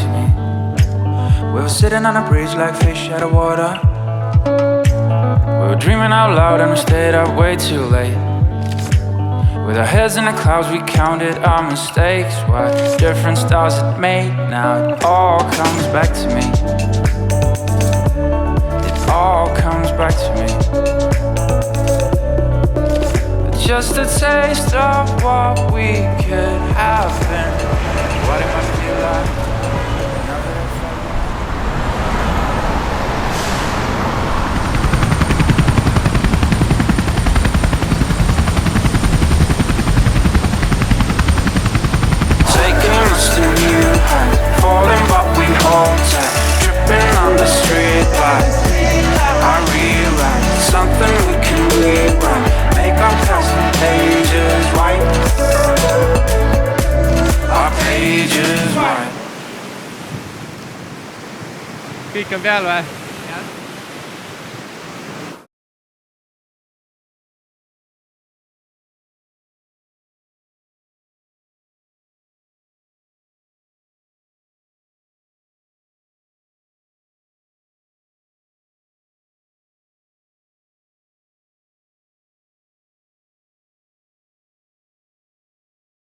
to me. We were sitting on a bridge like fish out of water. We were dreaming out loud and we stayed up way too late. With our heads in the clouds we counted our mistakes. What different stars it made. Now it all comes back to me. It all comes back to me. Just a taste of what we could have been. What it must be like. Taking us to new heights, falling but we hold tight, tripping on the street light. I rewrite something we can rewrite. Make our past pages white. Our pages white. Kõik on peal või?